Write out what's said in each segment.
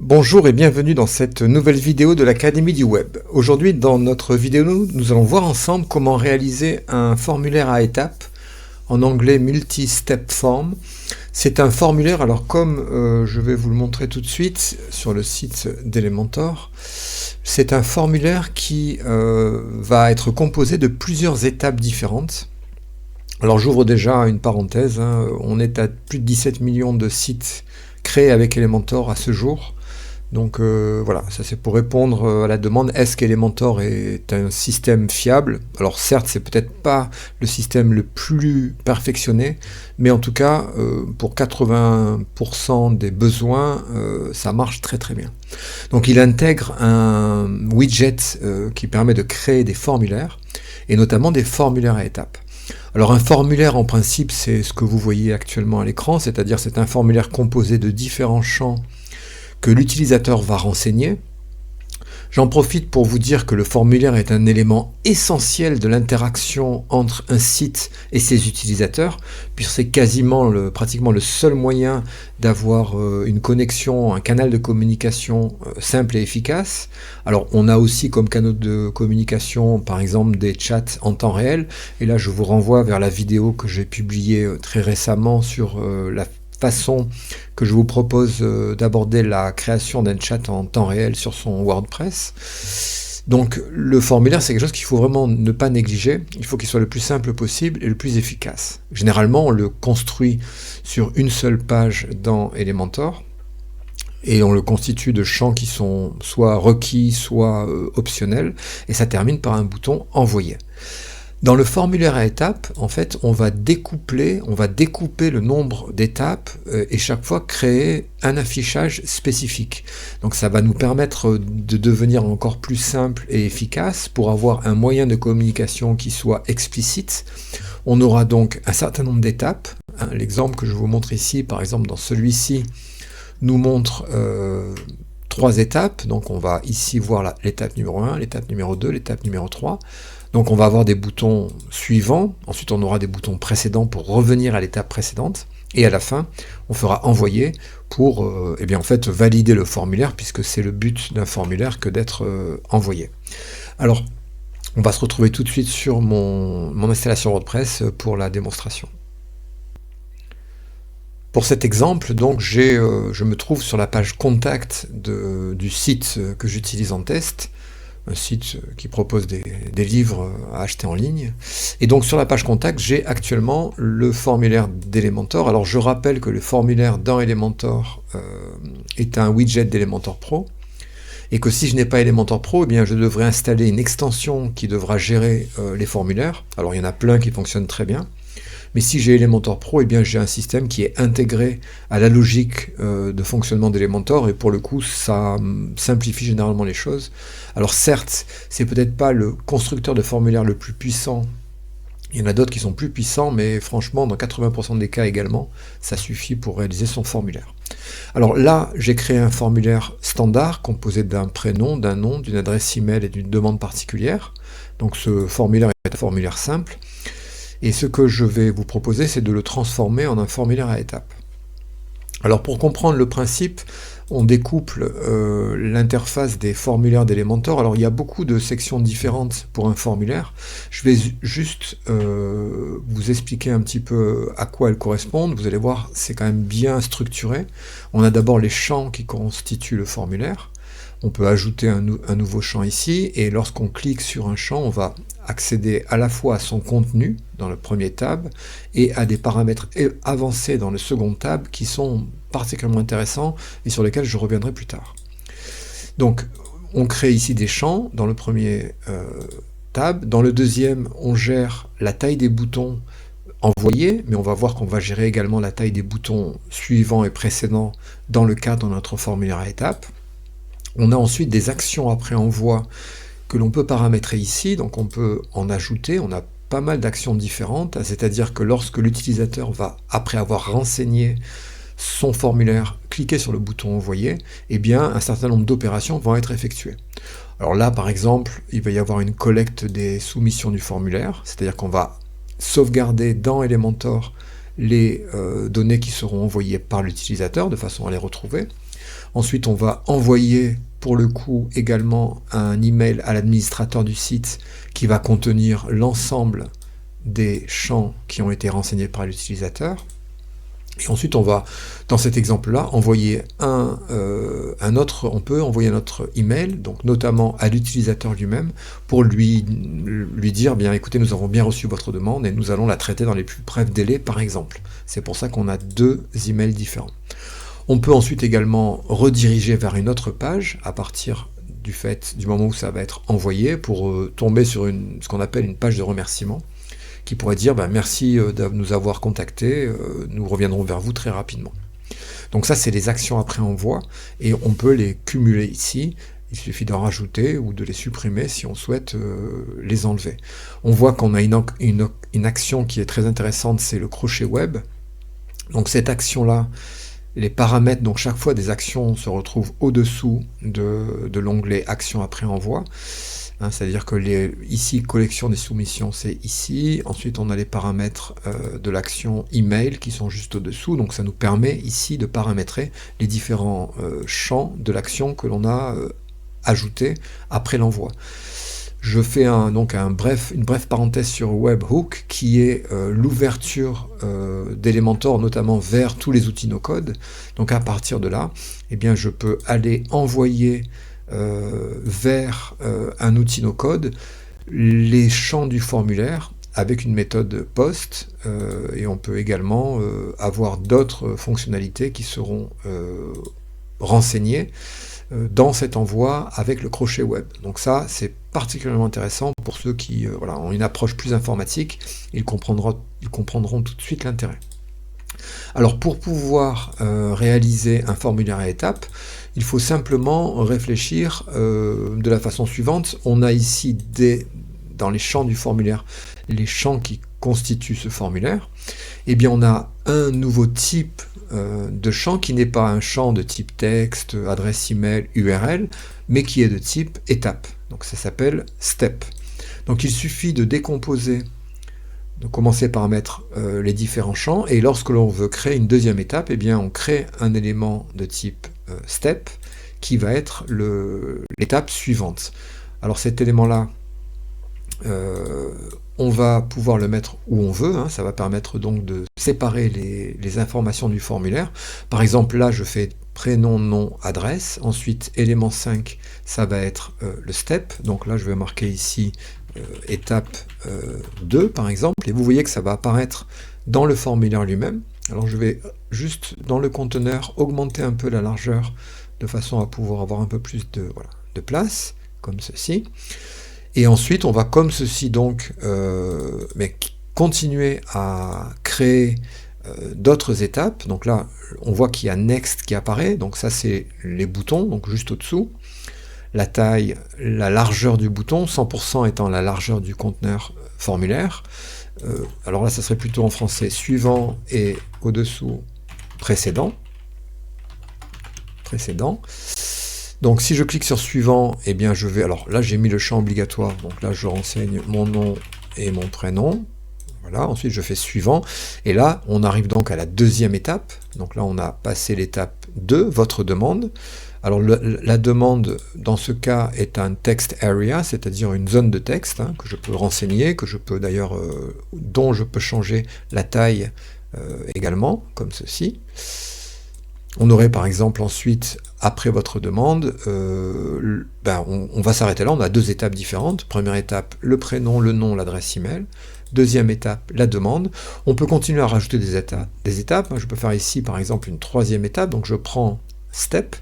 Bonjour et bienvenue dans cette nouvelle vidéo de l'Académie du Web. Aujourd'hui, dans notre vidéo, nous allons voir ensemble comment réaliser un formulaire à étapes, en anglais Multi-Step Form. C'est un formulaire, alors comme je vais vous le montrer tout de suite sur le site d'Elementor, c'est un formulaire qui va être composé de plusieurs étapes différentes. Alors j'ouvre déjà une parenthèse, on est à plus de 17 millions de sites créés avec Elementor à ce jour. Donc voilà, ça c'est pour répondre à la demande, est-ce qu'Elementor est un système fiable? Alors certes, c'est peut-être pas le système le plus perfectionné, mais en tout cas, pour 80% des besoins, ça marche très très bien. Donc il intègre un widget qui permet de créer des formulaires, et notamment des formulaires à étapes. Alors un formulaire en principe, c'est ce que vous voyez actuellement à l'écran, c'est-à-dire c'est un formulaire composé de différents champs que l'utilisateur va renseigner. J'en profite pour vous dire que le formulaire est un élément essentiel de l'interaction entre un site et ses utilisateurs, puisque c'est pratiquement le seul moyen d'avoir une connexion, un canal de communication simple et efficace. Alors on a aussi comme canal de communication par exemple des chats en temps réel, et là je vous renvoie vers la vidéo que j'ai publiée très récemment sur la façon que je vous propose d'aborder la création d'un chat en temps réel sur son WordPress. Donc le formulaire, c'est quelque chose qu'il faut vraiment ne pas négliger. Il faut qu'il soit le plus simple possible et le plus efficace. Généralement, on le construit sur une seule page dans Elementor et on le constitue de champs qui sont soit requis, soit optionnels, et ça termine par un bouton envoyer. Dans le formulaire à étapes, en fait, on va découper le nombre d'étapes et chaque fois créer un affichage spécifique. Donc ça va nous permettre de devenir encore plus simple et efficace pour avoir un moyen de communication qui soit explicite. On aura donc un certain nombre d'étapes. L'exemple que je vous montre ici, par exemple dans celui-ci, nous montre 3 étapes. Donc on va ici voir l'étape numéro 1, l'étape numéro 2, l'étape numéro 3. Donc on va avoir des boutons suivants, ensuite on aura des boutons précédents pour revenir à l'étape précédente, et à la fin, on fera envoyer pour en fait, valider le formulaire, puisque c'est le but d'un formulaire que d'être envoyé. Alors, on va se retrouver tout de suite sur mon installation WordPress pour la démonstration. Pour cet exemple, donc, je me trouve sur la page contact du site que j'utilise en test, un site qui propose des livres à acheter en ligne. Et donc sur la page contact, j'ai actuellement le formulaire d'Elementor. Alors je rappelle que le formulaire dans Elementor est un widget d'Elementor Pro, et que si je n'ai pas Elementor Pro, eh bien je devrais installer une extension qui devra gérer les formulaires. Alors il y en a plein qui fonctionnent très bien. Mais si j'ai Elementor Pro, eh bien j'ai un système qui est intégré à la logique de fonctionnement d'Elementor, et pour le coup, ça simplifie généralement les choses. Alors certes, c'est peut-être pas le constructeur de formulaire le plus puissant, il y en a d'autres qui sont plus puissants, mais franchement, dans 80% des cas également, ça suffit pour réaliser son formulaire. Alors là, j'ai créé un formulaire standard composé d'un prénom, d'un nom, d'une adresse email et d'une demande particulière. Donc ce formulaire est un formulaire simple. Et ce que je vais vous proposer, c'est de le transformer en un formulaire à étapes. Alors pour comprendre le principe, on découple l'interface des formulaires d'Elementor. Alors il y a beaucoup de sections différentes pour un formulaire. Je vais juste vous expliquer un petit peu à quoi elles correspondent. Vous allez voir, c'est quand même bien structuré. On a d'abord les champs qui constituent le formulaire. On peut ajouter un nouveau champ ici, et lorsqu'on clique sur un champ, on va accéder à la fois à son contenu dans le premier tab et à des paramètres avancés dans le second tab qui sont particulièrement intéressants et sur lesquels je reviendrai plus tard. Donc on crée ici des champs dans le premier tab. Dans le deuxième, on gère la taille des boutons envoyés, mais on va voir qu'on va gérer également la taille des boutons suivants et précédents dans le cadre de notre formulaire à étapes. On a ensuite des actions après envoi que l'on peut paramétrer ici, donc on peut en ajouter. On a pas mal d'actions différentes, c'est-à-dire que lorsque l'utilisateur va, après avoir renseigné son formulaire, cliquer sur le bouton envoyer, eh bien un certain nombre d'opérations vont être effectuées. Alors là, par exemple, il va y avoir une collecte des soumissions du formulaire, c'est-à-dire qu'on va sauvegarder dans Elementor les données qui seront envoyées par l'utilisateur de façon à les retrouver. Ensuite, on va envoyer pour le coup également un email à l'administrateur du site qui va contenir l'ensemble des champs qui ont été renseignés par l'utilisateur. Et ensuite, on va, dans cet exemple-là, envoyer on peut envoyer notre email, donc notamment à l'utilisateur lui-même, pour lui dire, bien écoutez, nous avons bien reçu votre demande et nous allons la traiter dans les plus brefs délais, par exemple. C'est pour ça qu'on a deux emails différents. On peut ensuite également rediriger vers une autre page à partir du moment où ça va être envoyé pour tomber sur ce qu'on appelle une page de remerciement qui pourrait dire merci de nous avoir contactés, nous reviendrons vers vous très rapidement. Donc ça, c'est les actions après envoi et on peut les cumuler ici. Il suffit d'en rajouter ou de les supprimer si on souhaite les enlever. On voit qu'on a une action qui est très intéressante, c'est le crochet web. Donc cette action-là, les paramètres, donc chaque fois des actions se retrouvent au-dessous de l'onglet Actions après envoi. C'est-à-dire que ici, collection des soumissions, c'est ici. Ensuite, on a les paramètres de l'action email qui sont juste au-dessous. Donc ça nous permet ici de paramétrer les différents champs de l'action que l'on a ajouté après l'envoi. Je fais une brève parenthèse sur Webhook qui est l'ouverture d'Elementor notamment vers tous les outils no-code. Donc à partir de là, je peux aller envoyer vers un outil no-code les champs du formulaire avec une méthode POST et on peut également avoir d'autres fonctionnalités qui seront renseignées dans cet envoi avec le crochet web. Donc ça, c'est particulièrement intéressant pour ceux qui ont une approche plus informatique, ils comprendront tout de suite l'intérêt. Alors pour pouvoir réaliser un formulaire à étapes, il faut simplement réfléchir de la façon suivante. On a ici dans les champs du formulaire, les champs qui constituent ce formulaire. On a un nouveau type de champ qui n'est pas un champ de type texte, adresse email, URL, mais qui est de type étape. Donc ça s'appelle step. Donc il suffit de décomposer, de commencer par mettre les différents champs, et lorsque l'on veut créer une deuxième étape, on crée un élément de type step qui va être l'étape suivante. Alors cet élément-là, on va pouvoir le mettre où on veut, ça va permettre donc de séparer les informations du formulaire. Par exemple, là, je fais prénom, nom, adresse. Ensuite, élément 5, ça va être le step. Donc là, je vais marquer ici étape 2, par exemple. Et vous voyez que ça va apparaître dans le formulaire lui-même. Alors je vais juste, dans le conteneur, augmenter un peu la largeur de façon à pouvoir avoir un peu plus de place, comme ceci. Et ensuite, on va comme ceci donc continuer à créer d'autres étapes. Donc là, on voit qu'il y a Next qui apparaît. Donc ça, c'est les boutons, donc juste au-dessous. La taille, la largeur du bouton, 100% étant la largeur du conteneur formulaire. Alors là, ça serait plutôt en français suivant et au-dessous précédent. Donc si je clique sur suivant, je vais, alors là j'ai mis le champ obligatoire, donc là je renseigne mon nom et mon prénom, voilà, ensuite je fais suivant, et là on arrive donc à la deuxième étape, donc là on a passé l'étape 2, votre demande. Alors la demande dans ce cas est un text area, c'est-à-dire une zone de texte que je peux renseigner, que je peux d'ailleurs, dont je peux changer la taille également, comme ceci. On aurait par exemple ensuite, après votre demande, on va s'arrêter là, on a deux étapes différentes. Première étape, le prénom, le nom, l'adresse email. Deuxième étape, la demande. On peut continuer à rajouter des étapes. Je peux faire ici par exemple une troisième étape, donc je prends step.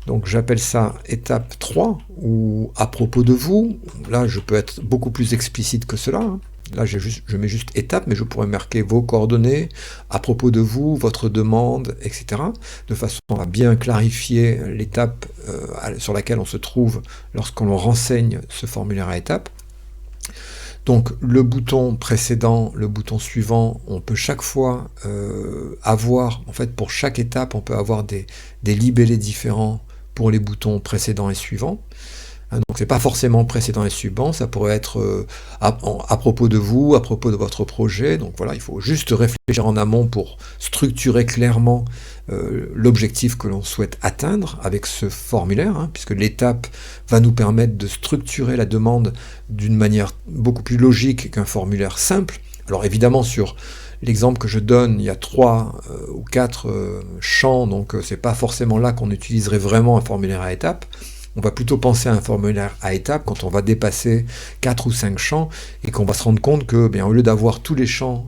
Donc j'appelle ça étape 3, ou à propos de vous. Là, je peux être beaucoup plus explicite que cela. Là, je mets juste étape, mais je pourrais marquer vos coordonnées, à propos de vous, votre demande, etc. De façon à bien clarifier l'étape sur laquelle on se trouve lorsqu'on renseigne ce formulaire à étapes. Donc le bouton précédent, le bouton suivant, on peut chaque fois avoir, en fait pour chaque étape, on peut avoir des libellés différents pour les boutons précédents et suivants. Donc c'est pas forcément précédent et suivant, ça pourrait être à propos de vous, à propos de votre projet. Donc voilà, il faut juste réfléchir en amont pour structurer clairement l'objectif que l'on souhaite atteindre avec ce formulaire, puisque l'étape va nous permettre de structurer la demande d'une manière beaucoup plus logique qu'un formulaire simple. Alors évidemment, sur l'exemple que je donne, il y a 3 ou 4 champs, donc c'est pas forcément là qu'on utiliserait vraiment un formulaire à étapes. On va plutôt penser à un formulaire à étapes quand on va dépasser 4 ou 5 champs et qu'on va se rendre compte que, au lieu d'avoir tous les champs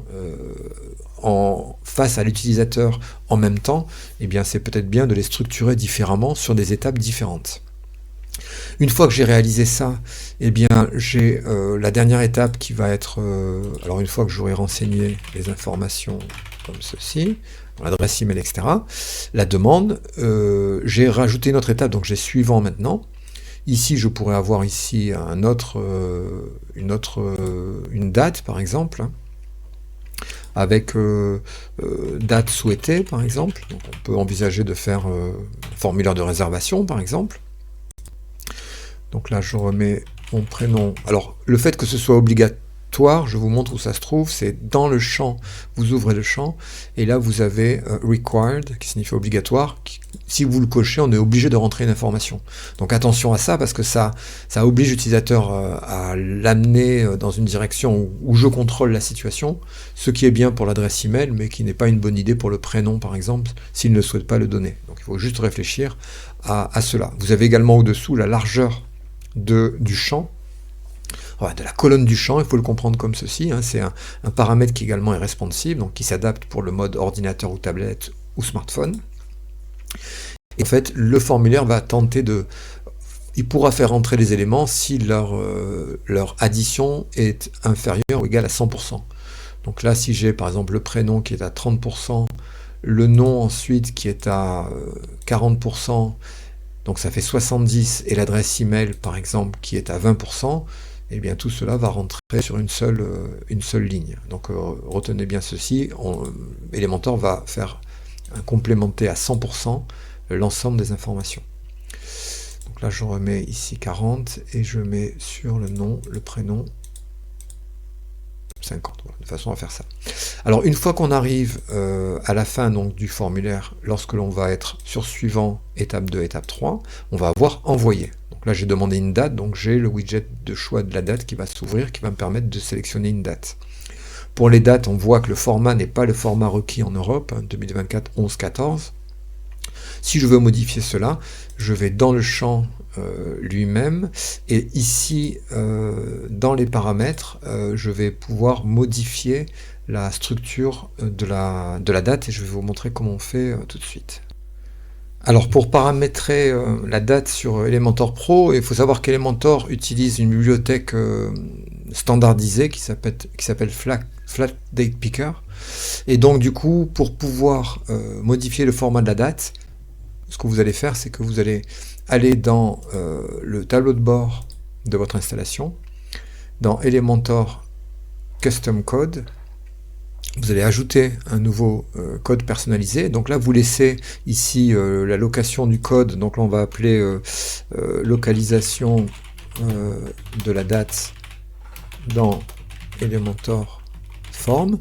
face à l'utilisateur en même temps, c'est peut-être bien de les structurer différemment sur des étapes différentes. Une fois que j'ai réalisé ça, j'ai la dernière étape qui va être, alors une fois que j'aurai renseigné les informations comme ceci, l'adresse email, etc., la demande, j'ai rajouté une autre étape, donc j'ai suivant maintenant. Ici, je pourrais avoir ici une date, par exemple, avec date souhaitée, par exemple. Donc on peut envisager de faire un formulaire de réservation, par exemple. Donc là, je remets mon prénom. Alors, le fait que ce soit obligatoire, je vous montre où ça se trouve, c'est dans le champ, vous ouvrez le champ, et là, vous avez required, qui signifie obligatoire. Si vous le cochez, on est obligé de rentrer une information. Donc attention à ça, parce que ça oblige l'utilisateur à l'amener dans une direction où je contrôle la situation, ce qui est bien pour l'adresse email, mais qui n'est pas une bonne idée pour le prénom, par exemple, s'il ne souhaite pas le donner. Donc il faut juste réfléchir à cela. Vous avez également au-dessous la largeur du champ, de la colonne du champ, il faut le comprendre comme ceci, c'est un paramètre qui également est responsive, donc qui s'adapte pour le mode ordinateur ou tablette ou smartphone. Et en fait, le formulaire va tenter il pourra faire entrer les éléments si leur addition est inférieure ou égale à 100%. Donc là, si j'ai par exemple le prénom qui est à 30%, le nom ensuite qui est à 40%, donc ça fait 70, et l'adresse email par exemple qui est à 20%, tout cela va rentrer sur une seule ligne. Donc retenez bien ceci, Elementor va faire complémenter à 100% l'ensemble des informations. Donc là je remets ici 40 et je mets sur le nom, le prénom 50, voilà, de façon à faire ça. Alors une fois qu'on arrive à la fin donc, du formulaire, lorsque l'on va être sur suivant, étape 2, étape 3, on va avoir envoyé. Donc là j'ai demandé une date, donc j'ai le widget de choix de la date qui va s'ouvrir, qui va me permettre de sélectionner une date. Pour les dates, on voit que le format n'est pas le format requis en Europe, 2024 11-14. Si je veux modifier cela, je vais dans le champ lui-même, et ici, dans les paramètres, je vais pouvoir modifier la structure de la date, et je vais vous montrer comment on fait tout de suite. Alors pour paramétrer la date sur Elementor Pro, il faut savoir qu'Elementor utilise une bibliothèque standardisée qui s'appelle Flat Date Picker, et donc du coup, pour pouvoir modifier le format de la date, ce que vous allez faire, c'est que vous allez aller dans le tableau de bord de votre installation, dans Elementor Custom Code, vous allez ajouter un nouveau code personnalisé. Donc là, vous laissez ici la location du code, donc là on va appeler localisation de la date dans Elementor Form.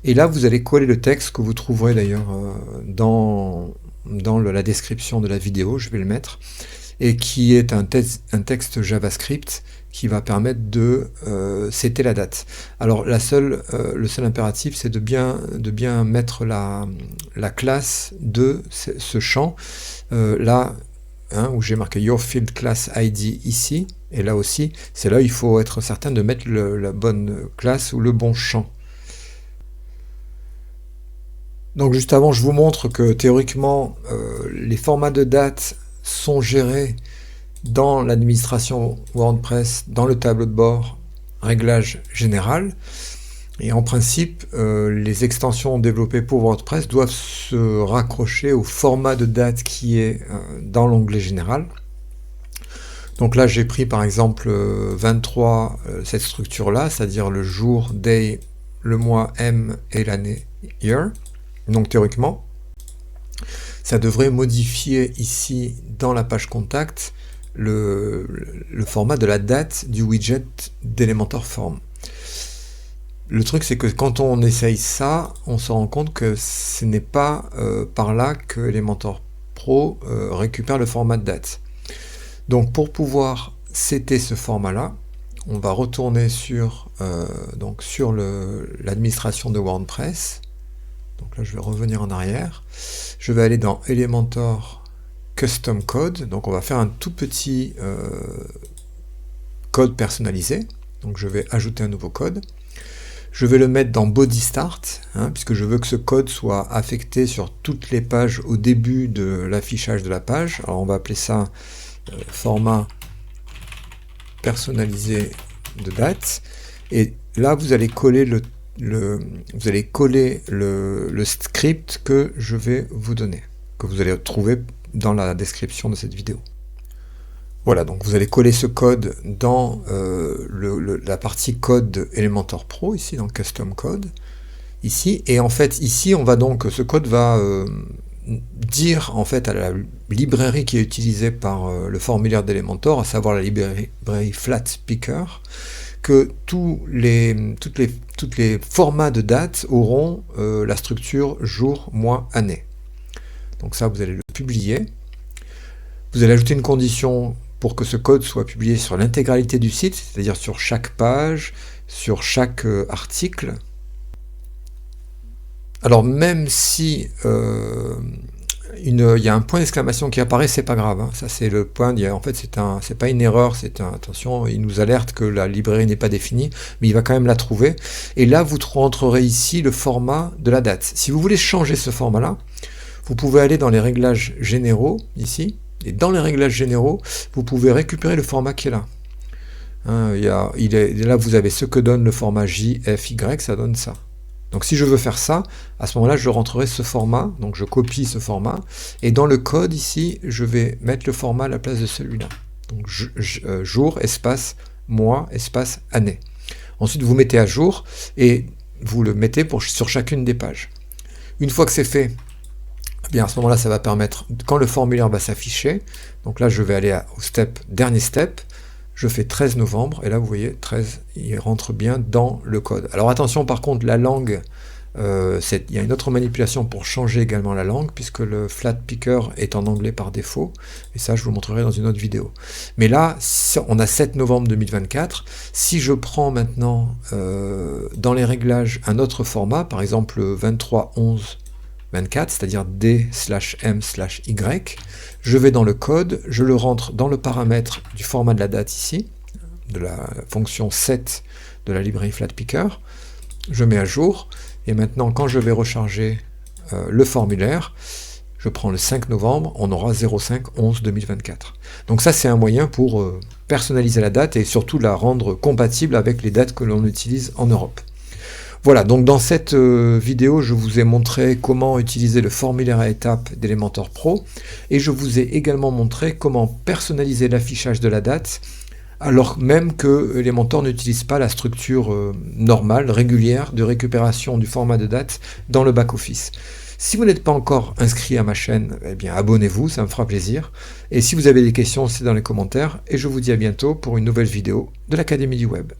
Et là, vous allez coller le texte que vous trouverez d'ailleurs dans la description de la vidéo, je vais le mettre, et qui est un texte JavaScript qui va permettre de setter la date. Alors le seul impératif, c'est de bien mettre la classe de ce champ, là où j'ai marqué Your Field Class ID ici, et là aussi, c'est là où il faut être certain de mettre la bonne classe ou le bon champ. Donc juste avant, je vous montre que théoriquement, les formats de date sont gérés dans l'administration WordPress, dans le tableau de bord, réglage général. Et en principe, les extensions développées pour WordPress doivent se raccrocher au format de date qui est dans l'onglet général. Donc là, j'ai pris par exemple 23, cette structure-là, c'est-à-dire le jour, day, le mois, M et l'année, year. Donc théoriquement, ça devrait modifier ici dans la page contact le format de la date du widget d'Elementor Form. Le truc, c'est que quand on essaye ça, on se rend compte que ce n'est pas par là que Elementor Pro récupère le format de date. Donc pour pouvoir setter ce format-là, on va retourner sur l'administration de WordPress. Donc là, je vais revenir en arrière. Je vais aller dans Elementor Custom Code. Donc on va faire un tout petit code personnalisé. Donc je vais ajouter un nouveau code. Je vais le mettre dans Body Start, puisque je veux que ce code soit affecté sur toutes les pages au début de l'affichage de la page. Alors on va appeler ça format personnalisé de date. Et là, vous allez coller le script que je vais vous donner, que vous allez trouver dans la description de cette vidéo. Voilà, donc vous allez coller ce code dans la partie code de Elementor Pro, ici dans Custom Code, ici, et en fait ici ce code va dire en fait à la librairie qui est utilisée par le formulaire d'Elementor, à savoir la librairie FlatPicker, que tous les formats de date auront la structure jour, mois, année. Donc ça, vous allez le publier. Vous allez ajouter une condition pour que ce code soit publié sur l'intégralité du site, c'est-à-dire sur chaque page, sur chaque article. Alors même si il y a un point d'exclamation qui apparaît, c'est pas grave, ça c'est le point, en fait c'est pas une erreur, attention, il nous alerte que la librairie n'est pas définie, mais il va quand même la trouver, et là vous rentrerez ici le format de la date. Si vous voulez changer ce format-là, vous pouvez aller dans les réglages généraux, ici, et dans les réglages généraux, vous pouvez récupérer le format qui est là. Là vous avez ce que donne le format JFY, ça donne ça. Donc si je veux faire ça, à ce moment-là, je rentrerai ce format, donc je copie ce format, et dans le code ici, je vais mettre le format à la place de celui-là. Donc jour, espace, mois, espace, année. Ensuite, vous mettez à jour, et vous le mettez sur chacune des pages. Une fois que c'est fait, eh bien à ce moment-là, ça va permettre, quand le formulaire va s'afficher, donc là, je vais aller au dernier step, je fais 13 novembre, et là vous voyez, 13, il rentre bien dans le code. Alors attention par contre, la langue, il y a une autre manipulation pour changer également la langue, puisque le FlatPicker est en anglais par défaut, et ça je vous montrerai dans une autre vidéo. Mais là, on a 7 novembre 2024, si je prends maintenant dans les réglages un autre format, par exemple 23-11-24, c'est-à-dire D/M/Y, je vais dans le code, je le rentre dans le paramètre du format de la date ici, de la fonction set de la librairie FlatPicker, je mets à jour, et maintenant quand je vais recharger le formulaire, je prends le 5 novembre, on aura 05-11-2024. Donc ça c'est un moyen pour personnaliser la date et surtout la rendre compatible avec les dates que l'on utilise en Europe. Voilà, donc dans cette vidéo, je vous ai montré comment utiliser le formulaire à étapes d'Elementor Pro, et je vous ai également montré comment personnaliser l'affichage de la date, alors même que Elementor n'utilise pas la structure normale, régulière, de récupération du format de date dans le back-office. Si vous n'êtes pas encore inscrit à ma chaîne, eh bien abonnez-vous, ça me fera plaisir. Et si vous avez des questions, c'est dans les commentaires, et je vous dis à bientôt pour une nouvelle vidéo de l'Académie du Web.